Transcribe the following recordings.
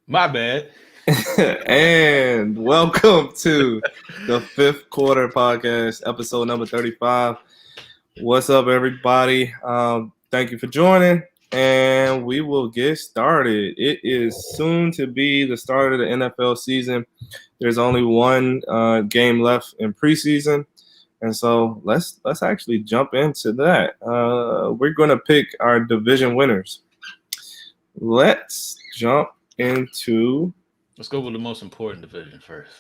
My bad. And welcome to the Fifth Quarter Podcast, episode number 35. What's up, everybody? Thank you for joining, and we will get started. It is soon to be the start of the NFL season. There's only one game left in preseason, and so let's actually jump into that. We're going to pick our division winners. Let's jump into. Let's go with the most important division first.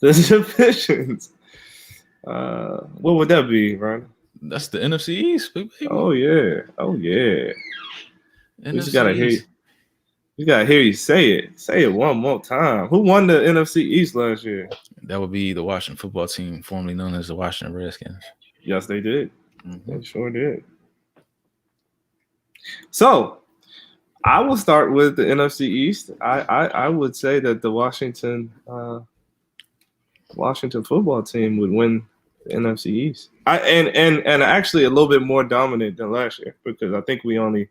The divisions. What would that be, Ryan? That's the NFC East, baby. Oh yeah. NFC We just gotta hear you. We gotta hear you say it. Say it one more time. Who won the NFC East last year? That would be the Washington football team, formerly known as the Washington Redskins. Yes, they did. Mm-hmm. They sure did. So I will start with the NFC East. I would say that the Washington football team would win the NFC East. And actually a little bit more dominant than last year, because I think we only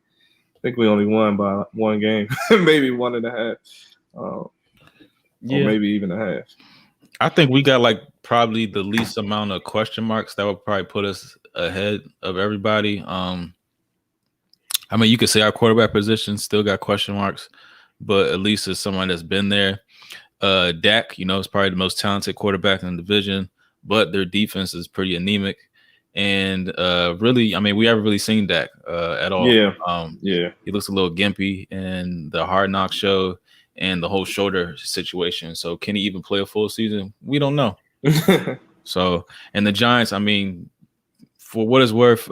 won by one game, maybe 1.5, or maybe even a half. I think we got like probably the least amount of question marks. That would probably put us ahead of everybody. I mean, you could say our quarterback position still got question marks, but at least it's someone that's been there. Dak, is probably the most talented quarterback in the division, but their defense is pretty anemic. And really, I mean, we haven't really seen Dak at all. Yeah. He looks a little gimpy in the Hard Knock show and the whole shoulder situation. So can he even play a full season? We don't know. So, and the Giants, I mean, for what it's worth,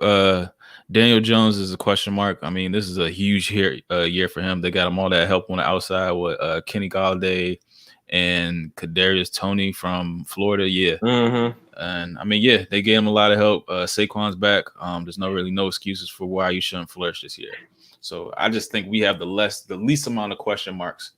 Daniel Jones is a question mark. I mean, this is a huge year for him. They got him all that help on the outside with Kenny Galladay and Kadarius Toney from Florida. Yeah. Mm-hmm. And I mean, they gave him a lot of help. Saquon's back. There's no excuses for why you shouldn't flourish this year. So I just think we have the least amount of question marks,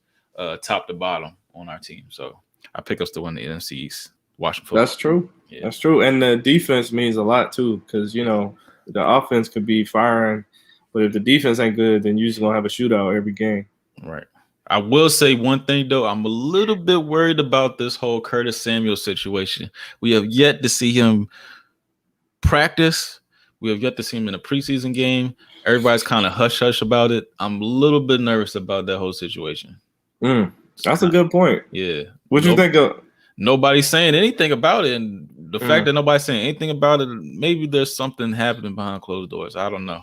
top to bottom, on our team. So I pick us to win the NFC East. Washington. That's true. Yeah. That's true. And the defense means a lot too, because the offense could be firing, but if the defense ain't good, then you're just gonna have a shootout every game. Right. I will say one thing though, I'm a little bit worried about this whole Curtis Samuel situation. We have yet to see him practice. We have yet to see him in a preseason game. Everybody's kind of hush about it. I'm a little bit nervous about that whole situation. That's a good point. Yeah. What you think of? Nobody's saying anything about it, and the fact that nobody's saying anything about it, maybe there's something happening behind closed doors. I don't know.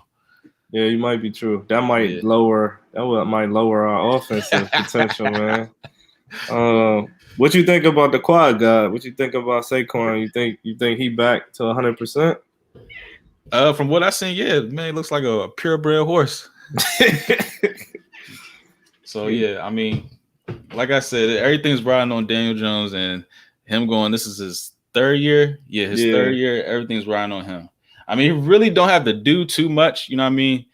Yeah, you might be true. That might lower our offensive potential, man. What you think about the quad guy? What you think about Saquon? You think he back to 100%? From what I seen, yeah, man, it looks like a purebred horse. So yeah, I mean, like I said, everything's riding on Daniel Jones and him going. This is his third year. Yeah, his third year. Everything's riding on him. I mean, he really don't have to do too much. You know what I mean?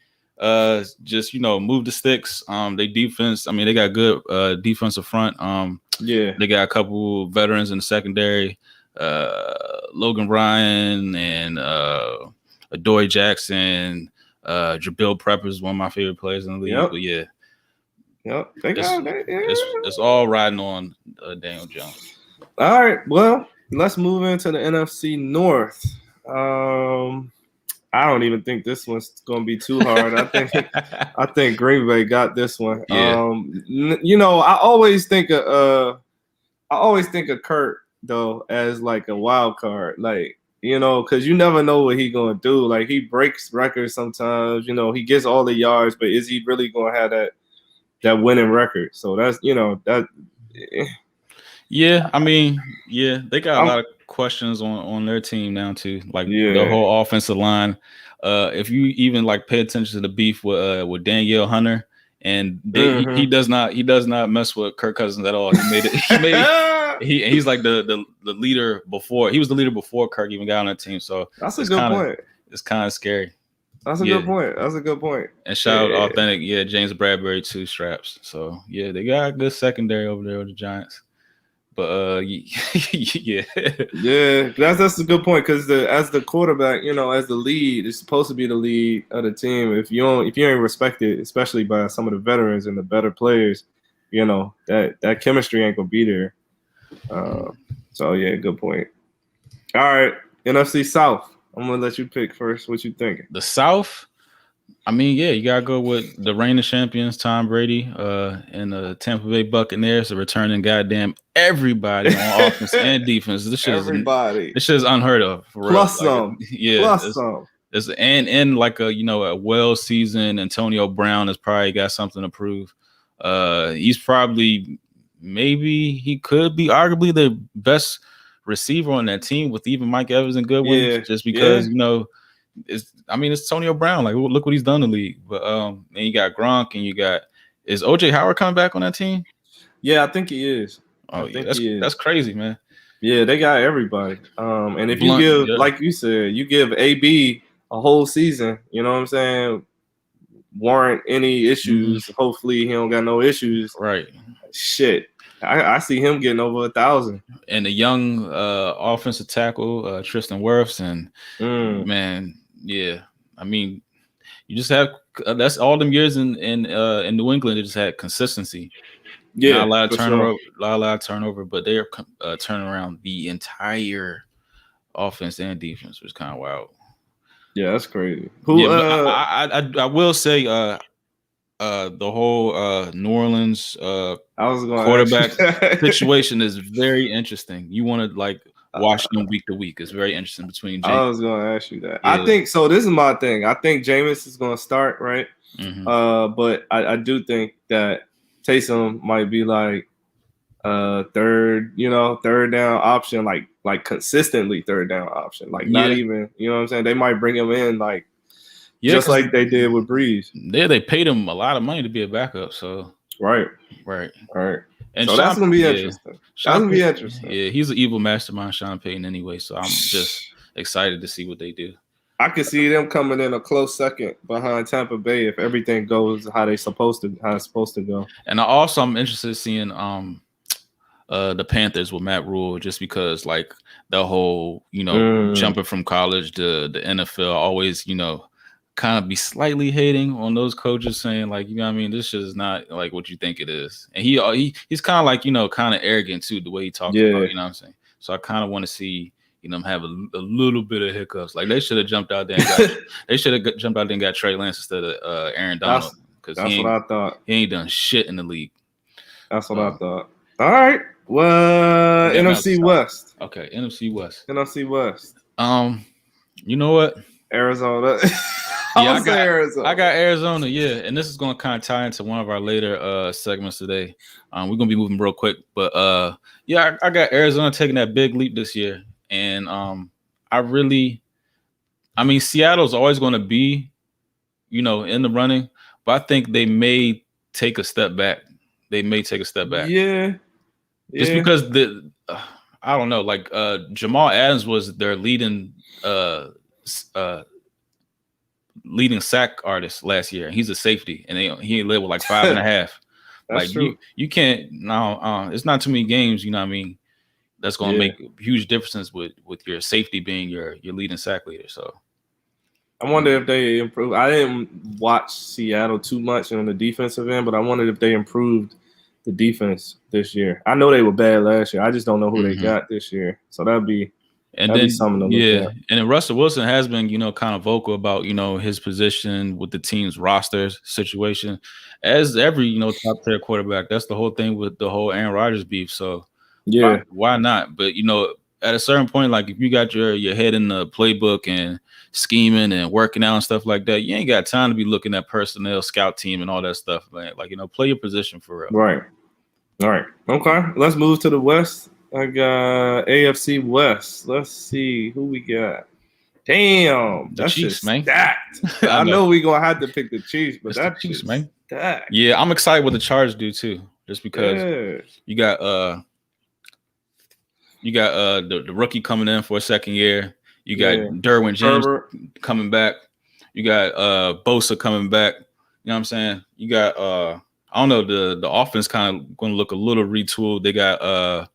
Just move the sticks. They defense. I mean, they got good defensive front. They got a couple veterans in the secondary. Logan Ryan and Adoree Jackson. Jabril Prepper is one of my favorite players in the league. Yep. But yeah. Yep. It's all riding on Daniel Jones. All right. Well, let's move into the NFC North. I don't even think this one's going to be too hard. I think Green Bay got this one. Yeah. I always think of Kurt though as like a wild card, like because you never know what he's going to do. Like he breaks records sometimes. He gets all the yards, but is he really going to have that winning record? So that's that. Yeah, I mean, they got a lot of questions on their team now too, like the whole offensive line. If you even like pay attention to the beef with Danielle Hunter, and he does not mess with Kirk Cousins at all. He made he's like the leader before. He was the leader before Kirk even got on that team. So that's a good point. It's kind of scary. That's a good point. That's a good point. And shout out authentic, James Bradbury 2 straps. So they got a good secondary over there with the Giants. But yeah, that's a good point because as the quarterback, as the lead, it's supposed to be the lead of the team. If you ain't respected, especially by some of the veterans and the better players, that chemistry ain't gonna be there. So yeah, good point. All right, NFC South. I'm gonna let you pick first. What you thinking? The South. I mean, you gotta go with the reigning champions, Tom Brady, and the Tampa Bay Buccaneers are returning goddamn everybody on offense and defense. This shit is unheard of. For Plus real. Plus some. And like a well-seasoned Antonio Brown has probably got something to prove. He's probably he could be arguably the best receiver on that team with even Mike Evans and Goodwin, just because it's Antonio Brown. Like, look what he's done in the league. But and you got Gronk, and is OJ Howard coming back on that team? Yeah, I think he is. That's crazy, man. Yeah, they got everybody. And if you give, like you said, you give AB a whole season, you know what I'm saying? Warrant any issues. Mm-hmm. Hopefully, he don't got no issues. Right. Shit. I see him getting over 1,000. And the young offensive tackle, Tristan Wirfs, and man, yeah. I mean, you just have that's all them years in New England. They just had consistency. Yeah, not a lot of turnover, a lot of turnover, but they're turning around the entire offense and defense, which is kind of wild. Yeah, that's crazy. I will say, the whole New Orleans quarterback situation is very interesting. You want to watch them week to week. It's very interesting between Jameis. I was going to ask you that. Yeah. I think so. This is my thing. I think Jameis is going to start, right? Mm-hmm. But I do think that Taysom might be third down option, like consistently third down option. Not even, you know what I'm saying? They might bring him in just like they did with Breeze. Yeah, they paid him a lot of money to be a backup. So right. And so that's gonna be interesting. That's gonna be interesting. Yeah, he's an evil mastermind, Sean Payton, anyway. So I'm just excited to see what they do. I could see them coming in a close second behind Tampa Bay if everything goes how it's supposed to go. And I'm interested in seeing the Panthers with Matt Rule, just because the whole jumping from college to the NFL, always kind of be slightly hating on those coaches, saying this shit is not what you think it is. And he's kind of kind of arrogant too, the way he talks about, what I'm saying. So I kind of want to see have a little bit of hiccups. They should have jumped out there and got Trey Lance instead of Aaron Donald, because that's what I thought. He ain't done shit in the league. That's what I thought. All right. Well, NFC West. Okay, NFC West. NFC West. You know what? Arizona. I got Arizona, and this is going to kind of tie into one of our later segments today. We're going to be moving real quick, but I got Arizona taking that big leap this year, and Seattle's always going to be, in the running, but I think they may take a step back. Yeah. Just because I don't know, Jamal Adams was their leading sack artist last year. He's a safety, and he led with 5.5. That's true. You can't it's not too many games, that's going to make huge differences with your safety being your leading sack leader. So I wonder if they improve. I didn't watch Seattle too much on the defensive end, but I wondered if they improved the defense this year. I know they were bad last year. I just don't know who they got this year. So that'd be something to look at. And then Russell Wilson has been, kind of vocal about, his position with the team's roster situation. As every, top tier quarterback, that's the whole thing with the whole Aaron Rodgers beef. So why not? But at a certain point, if you got your head in the playbook and scheming and working out and stuff like that, you ain't got time to be looking at personnel, scout team, and all that stuff, man. Play your position for real. Right. All right. Okay. Let's move to the West. I got AFC West. Let's see who we got. Damn, the Chiefs, man. Stacked. I know we're gonna have to pick the Chiefs, but that's the Chiefs, man. Stacked. Yeah, I'm excited what the Chargers do too, just because you got You got the rookie coming in for a second year. You got Derwin James coming back. You got Bosa coming back. You know what I'm saying? You got I don't know, the offense kind of going to look a little retooled. They got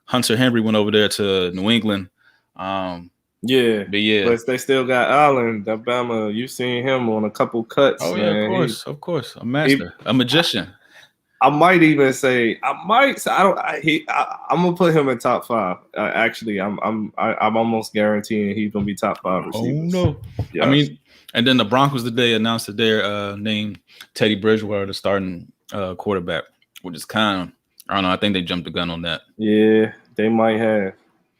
Hunter Henry went over there to New England. But they still got Allen, Alabama. You seen him on a couple cuts. Oh yeah, man. Of course, a master, a magician. I might even say I'm gonna put him in top 5. Actually, I'm almost guaranteeing he's gonna be top 5 receivers. Oh no! Yes. I mean, and then the Broncos today announced that they're named Teddy Bridgewater the starting quarterback, which is kind of, I don't know. I think they jumped the gun on that. Yeah, they might have.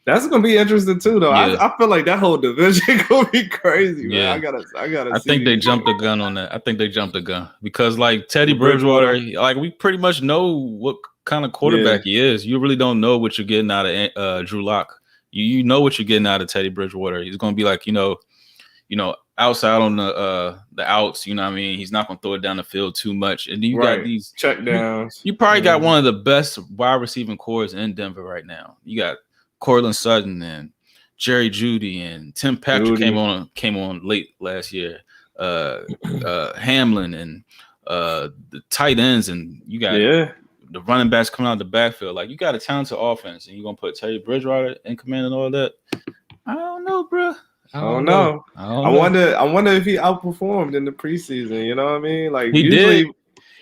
That's gonna be interesting too, though. Yeah. I feel like that whole division gonna be crazy. Man. Yeah, I gotta. I think they jumped the gun on that. I think they jumped the gun because, like, Teddy Bridgewater, like, we pretty much know what kind of quarterback he is. You really don't know what you're getting out of Drew Lock. You know what you're getting out of Teddy Bridgewater. He's gonna be like, you know, outside on the outs. You know what I mean? He's not gonna throw it down the field too much. And you got these check downs. You probably got one of the best wide receiving cores in Denver right now. You got Cortland Sutton and Jerry Jeudy and Tim Patrick came on late last year. Hamlin and the tight ends, and you got the running backs coming out of the backfield. Like, you got a talented offense, and you're gonna put Teddy Bridgewater in command and all that. I don't know, bro. I don't know. I wonder if he outperformed in the preseason. You know what I mean? Like, he did.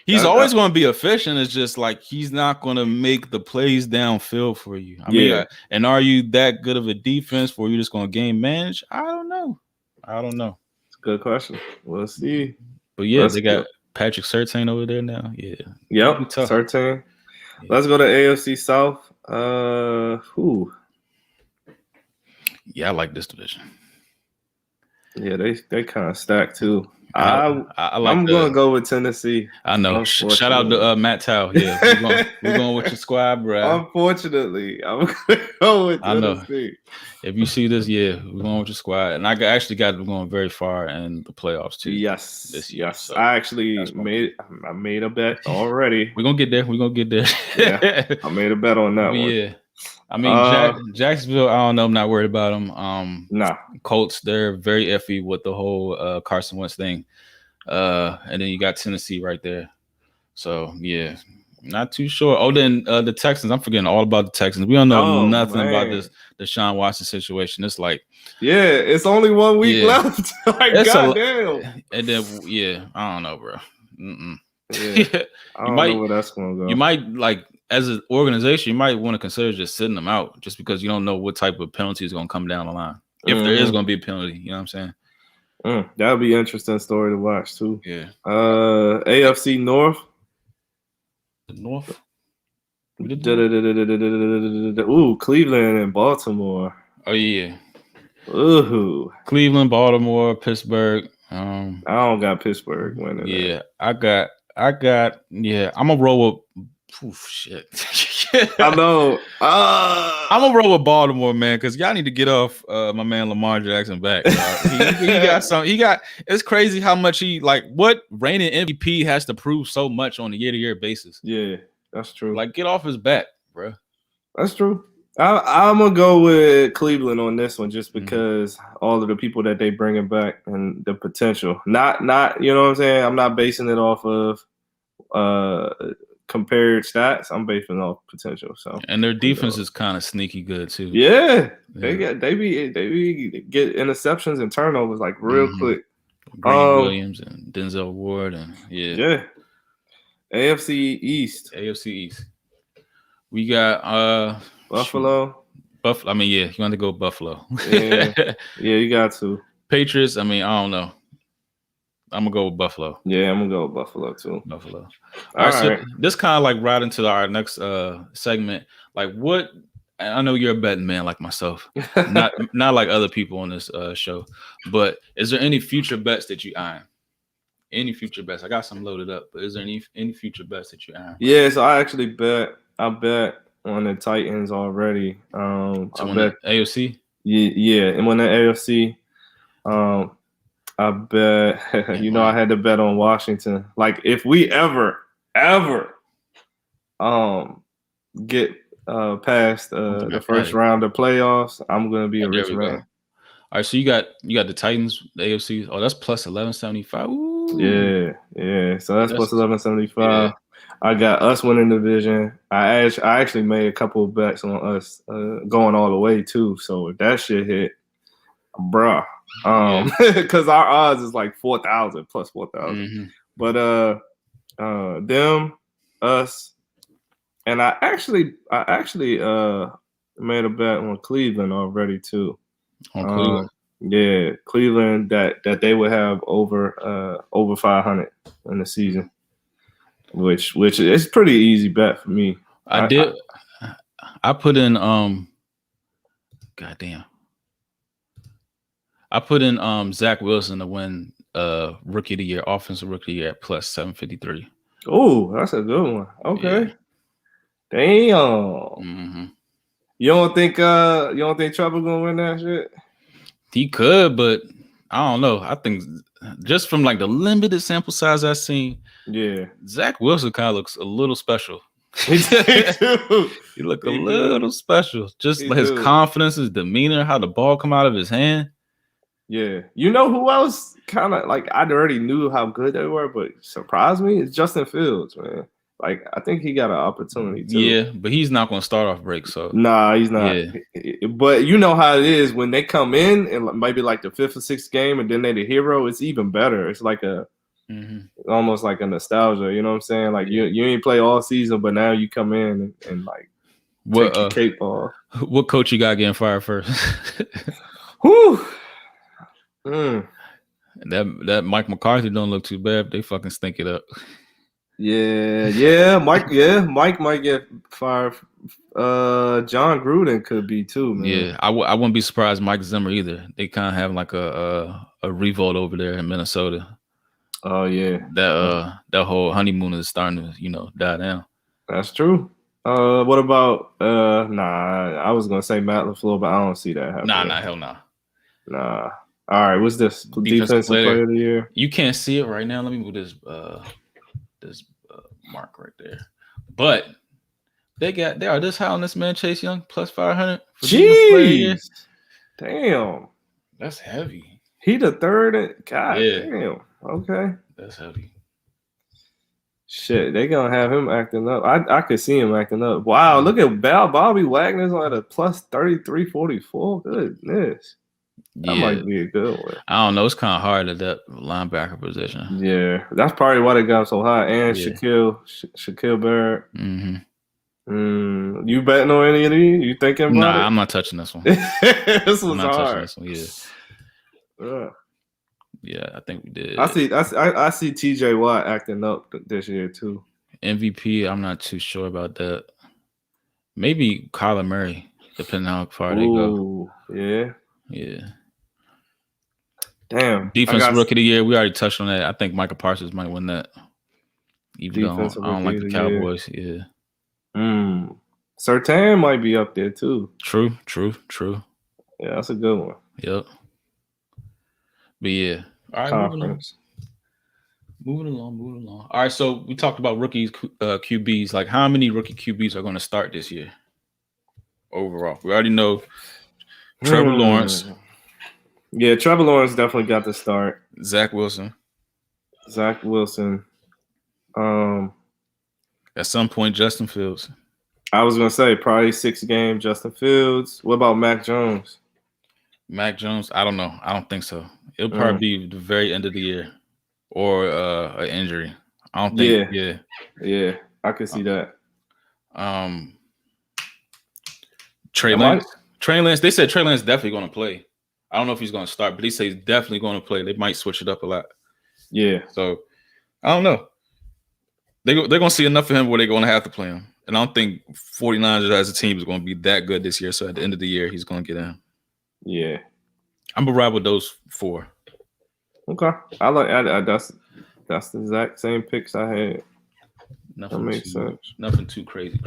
He's always going to be efficient. It's just like he's not going to make the plays downfield for you. I mean, and are you that good of a defense where you're just going to game manage? I don't know. It's a good question. We'll see. But yeah, they got Patrick Surtain over there now. Yeah. Yep. Surtain. Yeah. Let's go to AFC South. Yeah, I like this division. Yeah, they kind of stacked too. I'm gonna go with Tennessee. I know. Shout out to Matt Tao. Yeah, we're going with your squad, bro. Unfortunately, I'm gonna go with Tennessee. If you see this, we're going with your squad, and I actually got them going very far in the playoffs too. Yes, this year. Yes. So I actually made a bet already. We're gonna get there. Yeah, I made a bet on that one. Yeah. I mean, Jacksonville, I don't know. I'm not worried about them. Nah. Colts, they're very iffy with the whole Carson Wentz thing. And then you got Tennessee right there. So, yeah, not too sure. Oh, then the Texans. I'm forgetting all about the Texans. We don't know nothing about this Deshaun Watson situation. It's like, it's only 1 week left. Like, goddamn. And then, I don't know, bro. Yeah. I don't know where that's going to go. You might, like, as an organization, you might want to consider just sitting them out just because you don't know what type of penalty is going to come down the line. If there is going to be a penalty, you know what I'm saying? That would be an interesting story to watch, too. Yeah. AFC North. The North? Ooh, Cleveland and Baltimore. Oh, yeah. Ooh. Cleveland, Baltimore, Pittsburgh. I don't got Pittsburgh winning. Yeah, I got. I'm going to roll with. Oof, shit. I know. I'm gonna roll with Baltimore, man, because y'all need to get off my man Lamar Jackson back. He got some. It's crazy how much what reigning MVP has to prove so much on a year-to-year basis. Yeah, that's true. Like, get off his back, bro. That's true. I'm gonna go with Cleveland on this one just because all of the people that they bringing back and the potential. Not you know what I'm saying. I'm not basing it off of compared stats. I'm basing off potential. So, and their defense is kind of sneaky good too. Yeah. They be get interceptions and turnovers like real quick. Green Williams and Denzel Ward and AFC East. We got Buffalo. I mean, you want to go Buffalo. Yeah, you got to. Patriots. I mean, I don't know. I'm gonna go with Buffalo. Yeah, I'm gonna go with Buffalo too. Buffalo. All right. So this kind of like right into our next segment. Like, what? I know you're a betting man like myself, not like other people on this show. But is there any future bets that you eyeing? Any future bets? I got some loaded up, but is there any future bets that you eyeing? Yeah, so I actually bet on the Titans already. I bet AFC. Yeah, and when the AFC. I bet, I had to bet on Washington. Like, if we ever get past the first round of playoffs, I'm gonna be a rich man. All right, so you got the Titans, the AFC. Oh, that's plus 1175. Yeah. So that's plus 1175. Yeah. I got us winning the division. I actually made a couple of bets on us going all the way too. So if that shit hit, bruh, because our odds is like 4,000 plus 4,000. Mm-hmm. But them, us, and I actually made a bet on Cleveland already too. On Cleveland. Yeah, Cleveland that they would have over 500 in the season, which is pretty easy bet for me. I put in goddamn. I put in Zach Wilson to win Rookie of the Year, Offensive Rookie of the Year at plus 753. Oh, that's a good one. Okay. Yeah. Damn. Mm-hmm. You don't think Trevor gonna win that shit? He could, but I don't know. I think just from like the limited sample size I've seen, Zach Wilson kind of looks a little special. He look a little special. Just his confidence, his demeanor, how the ball come out of his hand. Yeah. You know who else kind of like I already knew how good they were, but surprised me? It's Justin Fields, man. Like, I think he got an opportunity too. Yeah, but he's not going to start off break. So nah, he's not. Yeah. But you know how it is when they come in and maybe like the 5th or 6th game, and then they're the hero. It's even better. It's like almost like a nostalgia. You know what I'm saying? Like you ain't play all season, but now you come in and like take your cape off. What coach you got getting fired first? Whew. That Mike McCarthy don't look too bad. They fucking stink it up. Yeah. Mike might get fired. John Gruden could be too, man. Yeah, I wouldn't be surprised Mike Zimmer either. They kind of have like a revolt over there in Minnesota. Oh yeah, that whole honeymoon is starting to die down. That's true. What about I was gonna say Matt LaFleur, but I don't see that happening. Nah, hell no. Nah. All right, what's this defensive player of the year? You can't see it right now. Let me move this mark right there. But they are this high on this man Chase Young plus 500. Jeez, damn, that's heavy. He the third. God damn. Okay, that's heavy. Shit, they gonna have him acting up. I could see him acting up. Wow, look at Bobby Wagner's at a plus 33.44. Goodness. That might be a good one. I don't know. It's kind of hard at that linebacker position. Yeah, that's probably why they got so high. And Shaquille Barrett. Mm-hmm. You betting on any of these? You thinking about it? Nah, I'm not touching this one. This one's hard. This one. Yeah, I think we did. I see TJ Watt acting up this year too. MVP, I'm not too sure about that. Maybe Kyler Murray, depending on how far they go. Yeah. Damn. Defensive Rookie of the Year, we already touched on that. I think Michael Parsons might win that. Even though I don't like the Cowboys. Yeah. Surtain might be up there too. True. Yeah, that's a good one. Yep. But yeah. All right, moving along. All right, so we talked about rookies, QBs. Like, how many rookie QBs are going to start this year overall? We already know Trevor Lawrence. Yeah, Trevor Lawrence definitely got the start. Zach Wilson. At some point, Justin Fields. I was going to say probably 6 game Justin Fields. What about Mac Jones? Mac Jones, I don't know. I don't think so. It'll probably be the very end of the year or an injury. I don't think. Yeah, I can see that. Trey Lance. They said Trey Lance definitely going to play. I don't know if he's going to start, but he says he's definitely going to play. They might switch it up a lot. Yeah. So I don't know. They're going to see enough of him where they're going to have to play him. And I don't think 49ers as a team is going to be that good this year. So at the end of the year, he's going to get in. Yeah. I'm going to ride with those 4. Okay. I that's the exact same picks I had. That makes sense. Nothing too crazy.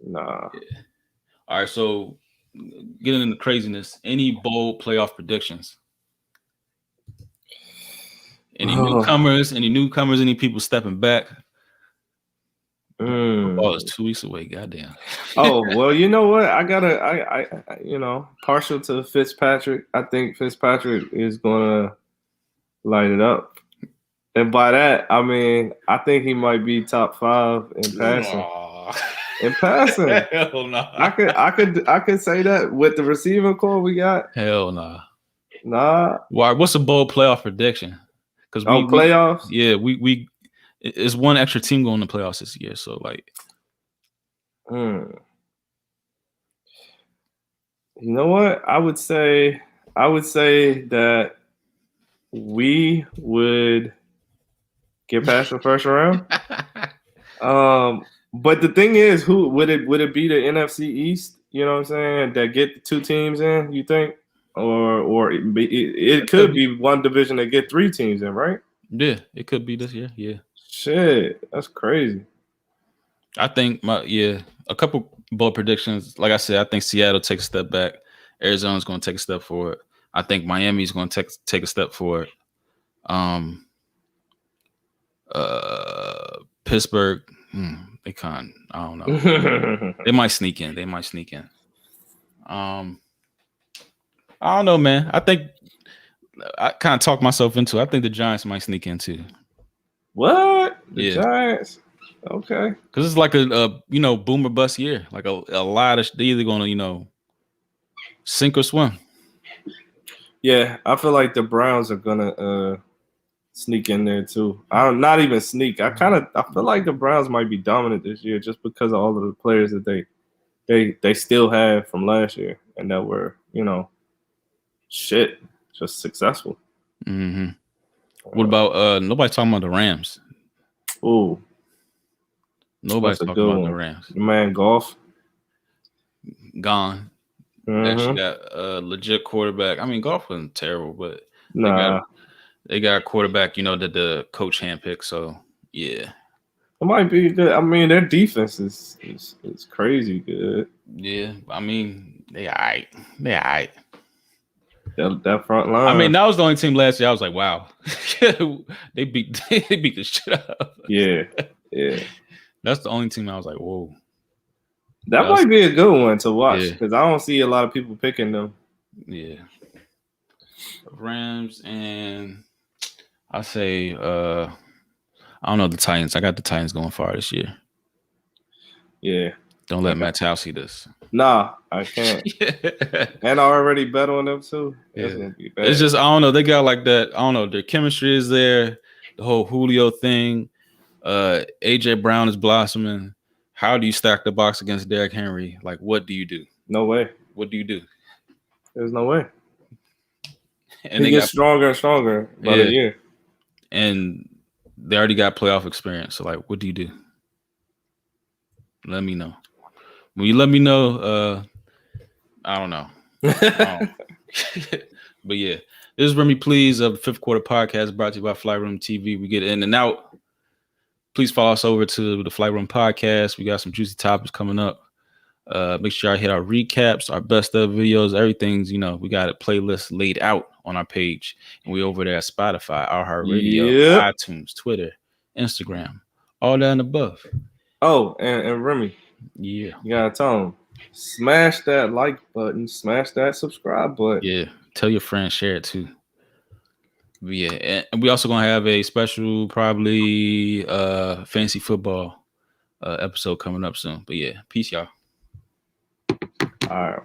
Nah. Yeah. All right, so getting into craziness, any bold playoff predictions? Any newcomers, any people stepping back? Football is 2 weeks away. Goddamn. Oh, well, you know what? I partial to Fitzpatrick. I think Fitzpatrick is gonna light it up. And by that, I mean I think he might be top 5 in passing. In passing. Hell no. I could say that with the receiving core we got. Hell no. Nah. Why? What's a bold playoff prediction? Because playoffs. We it's one extra team going to playoffs this year. So like, you know what? I would say that we would get past the first round. But the thing is, who would it be? The NFC East? You know what I'm saying? That get the 2 teams in? You think? Or it could be one division that get 3 teams in, right? Yeah, it could be this year. Yeah. Shit, that's crazy. I think a couple bold predictions. Like I said, I think Seattle takes a step back. Arizona's going to take a step forward. I think Miami's going to take a step forward. Pittsburgh, they can't. I don't know. They might sneak in. I don't know, man. I think I kind of talked myself into it. I think the Giants might sneak in too. What? The Giants? Okay. Because it's like a boom or bust year. Like a lot of they're either going to sink or swim. Yeah, I feel like the Browns are gonna sneak in there too. Not even sneak. I feel like the Browns might be dominant this year just because of all of the players that they still have from last year and that were just successful. Mm-hmm. What about nobody talking about the Rams? Ooh, nobody's talking about the Rams. Man, Goff gone. Actually got a legit quarterback. I mean, Goff wasn't terrible, but they got a quarterback, that the coach handpicked. So yeah, it might be good. I mean, their defense is crazy good. Yeah, I mean, they all right. That front line. I mean, that was the only team last year. I was like, wow, they beat the shit up. Yeah. That's the only team I was like, whoa. That might be a good one to watch because I don't see a lot of people picking them. Yeah. Rams and I say I don't know the Titans. I got the Titans going far this year. Yeah. Don't let Matt Towle see this. Nah, I can't. And I already bet on them too. That's gonna be bad. It's just I don't know. They got like that. I don't know. Their chemistry is there. The whole Julio thing. AJ Brown is blossoming. How do you stack the box against Derrick Henry? Like, what do you do? No way. What do you do? There's no way. And he gets stronger and stronger by the year. And they already got playoff experience. So, like, what do you do? Let me know. When you let me know, I don't know. But yeah, this is Remy Please of the Fifth Quarter Podcast brought to you by Flight Room TV. We get in and out. Please follow us over to the Flight Room Podcast. We got some juicy topics coming up. Make sure I hit our recaps, our best of videos, everything's, we got a playlist laid out on our page. And we over there at Spotify, iHeartRadio, iTunes, Twitter, Instagram, all that and above. Oh, and Remy. Yeah. You gotta tell them. Smash that like button, smash that subscribe button. Yeah. Tell your friends, share it too. But yeah, and we also gonna have a special, probably fantasy football episode coming up soon. But yeah, peace, y'all. All right.